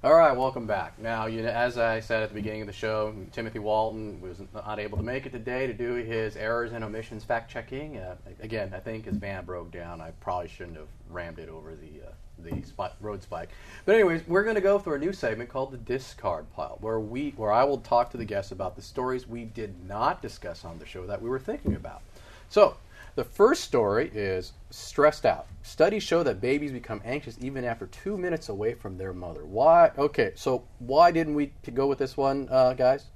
All right, welcome back. Now, as I said at the beginning of the show, Timothy Walton was not able to make it today to do his errors and omissions fact-checking. Again, I think his van broke down. I probably shouldn't have rammed it over the road spike. But anyways, we're going to go through a new segment called the Discard Pile, where I will talk to the guests about the stories we did not discuss on the show that we were thinking about. So, the first story is stressed out. Studies show that babies become anxious even after 2 minutes away from their mother. Why? Okay, so why didn't we go with this one, guys?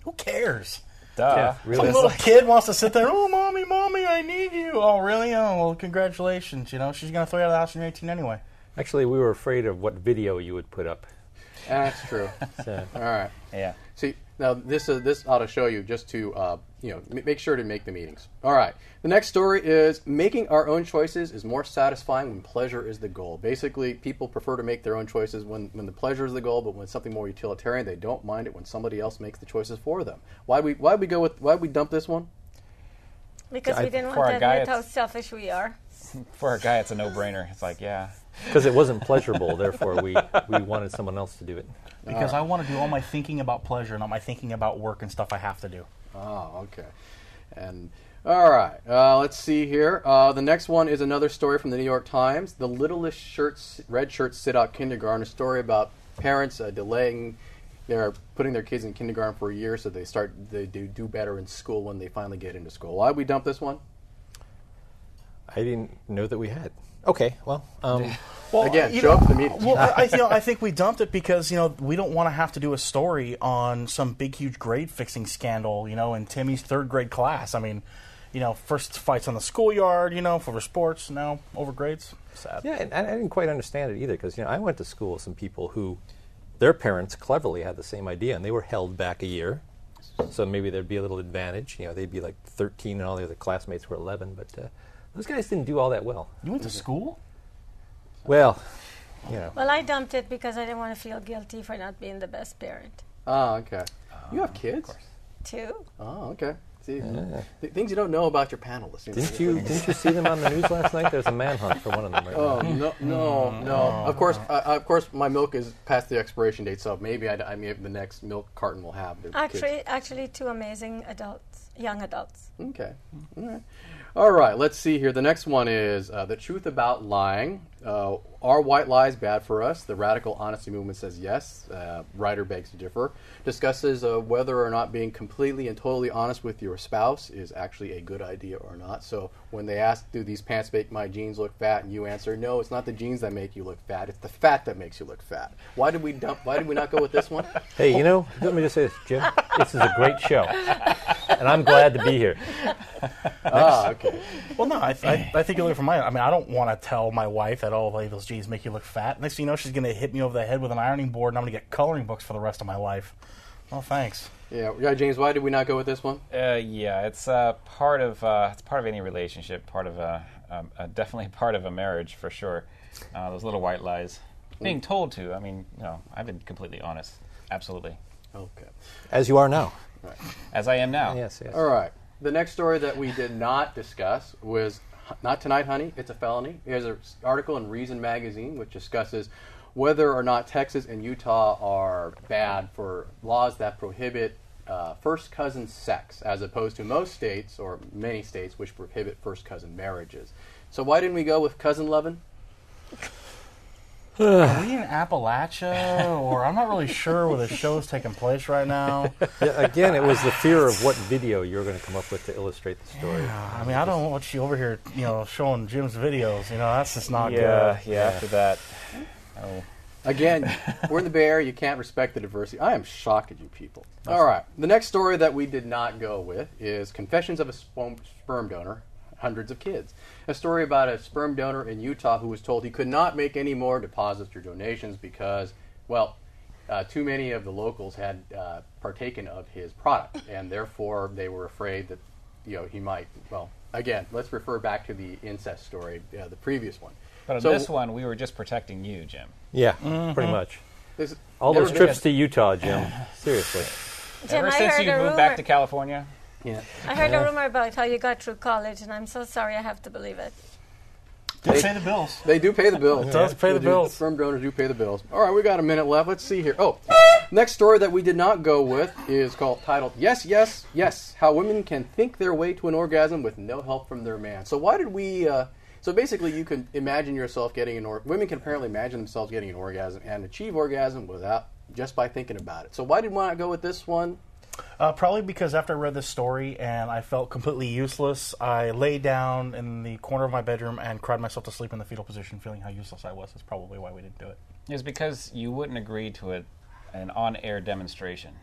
Who cares? Duh. Yeah, really. Some little kid wants to sit there, oh, mommy, I need you. Oh, really? Oh, well, congratulations. She's going to throw you out of the house when you're 18 anyway. Actually, we were afraid of what video you would put up. That's true. So. All right. Yeah. See, now this ought to show you just to make sure to make the meetings. All right. The next story is making our own choices is more satisfying when pleasure is the goal. Basically, people prefer to make their own choices when the pleasure is the goal, but when it's something more utilitarian, they don't mind it when somebody else makes the choices for them. Why'd we dump this one? Because we didn't want to admit how selfish we are. For a guy, it's a no-brainer. It's like, yeah. Because it wasn't pleasurable, therefore we wanted someone else to do it. Because I want to do all my thinking about pleasure, not my thinking about work and stuff I have to do. Oh, okay. And all right, let's see here. The next one is another story from the New York Times. The littlest red shirts sit out kindergarten. A story about parents delaying putting their kids in kindergarten for a year so they do better in school when they finally get into school. Why did we dump this one? I didn't know that we had. Okay, well, again, show up to the meetings. Well, I think we dumped it because we don't want to have to do a story on some big, huge grade fixing scandal. In Timmy's third grade class. I mean, first fights on the schoolyard. For sports, now over grades. Sad. Yeah, and I didn't quite understand it either because I went to school with some people who their parents cleverly had the same idea and they were held back a year. So maybe there'd be a little advantage. They'd be like 13 and all the other classmates were 11, but. Those guys didn't do all that well. You went to school? Well, Well, I dumped it because I didn't want to feel guilty for not being the best parent. Oh, okay. You have kids? Of course. 2. Oh, okay. See, things you don't know about your panelists. Didn't you see them on the news last night? There's a manhunt for one of them right now. No. Of course, my milk is past the expiration date, so maybe the next milk carton will have their kids. Actually, 2 amazing young adults. Okay. All right, let's see here. The next one is the truth about lying. Are white lies bad for us? The radical honesty movement says yes. Writer begs to differ. Discusses whether or not being completely and totally honest with your spouse is actually a good idea or not. So when they ask, do these pants make my jeans look fat? And you answer, no, it's not the jeans that make you look fat. It's the fat that makes you look fat. Why did we not go with this one? Hey, let me just say this, Jim. This is a great show. And I'm glad to be here. Okay. Well, no, I think you look from I don't want to tell my wife that, those jeans make you look fat. Next thing you know, she's going to hit me over the head with an ironing board, and I'm going to get coloring books for the rest of my life. Well, thanks. Yeah, James, why did we not go with this one? It's part of any relationship, definitely part of a marriage for sure. Those little white lies, being told to. I've been completely honest. Absolutely. Okay. As you are now. Right. As I am now. Yes. All right. The next story that we did not discuss was Not Tonight, Honey, It's a Felony. Here's an article in Reason Magazine which discusses whether or not Texas and Utah are bad for laws that prohibit first cousin sex, as opposed to most states, or many states, which prohibit first cousin marriages. So why didn't we go with cousin lovin'? Are we in Appalachia? Or I'm not really sure where the show's taking place right now. Yeah, again, it was the fear of what video you were going to come up with to illustrate the story. Yeah, I don't want you over here, showing Jim's videos. That's just not good. Yeah, after that. Oh. Again, we're in the Bay Area. You can't respect the diversity. I am shocked at you people. All right. The next story that we did not go with is Confessions of a Sperm Donor, Hundreds of Kids. A story about a sperm donor in Utah who was told he could not make any more deposits or donations because, too many of the locals had partaken of his product, and therefore they were afraid that, he might, again, let's refer back to the incest story, the previous one. But on this one, we were just protecting you, Jim. Yeah, pretty much. All those trips to Utah, Jim. Seriously. Jim, Ever since you moved back to California? Yeah. I heard a rumor about how you got through college, and I'm so sorry I have to believe it. They pay the bills. They do pay the bills. It does pay the bills. Sperm donors do pay the bills. All right, we got a minute left. Let's see here. Oh, next story that we did not go with is titled "Yes, Yes, Yes: How Women Can Think Their Way to an Orgasm with No Help from Their Man." So why did we? So basically, you can imagine yourself getting women can apparently imagine themselves getting an orgasm and achieve orgasm without just by thinking about it. So why did we not go with this one? Probably because after I read this story and I felt completely useless, I lay down in the corner of my bedroom and cried myself to sleep in the fetal position, feeling how useless I was. That's probably why we didn't do it. It's because you wouldn't agree to an on-air demonstration.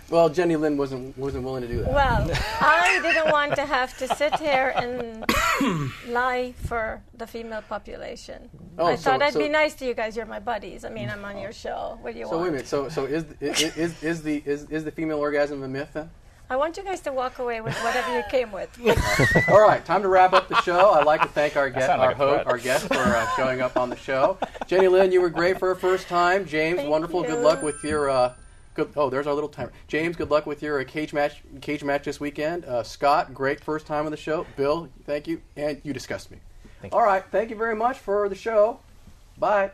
Well, Jenny Lynn wasn't willing to do that. Well, I didn't want to have to sit here and lie for the female population. I thought I'd be nice to you guys. You're my buddies. I mean, I'm on your show. What do you want? So wait a minute. So is the female orgasm a myth then? I want you guys to walk away with whatever you came with. All right, time to wrap up the show. I'd like to thank our guest, sounded like a our guest for showing up on the show. Jenny Lynn, you were great for a first time. James, Thank wonderful. you. Good luck with your. There's our little timer. James, good luck with your cage match this weekend. Scott, great first time on the show. Bill, thank you, and you disgust me. All right, thank you very much for the show. Bye.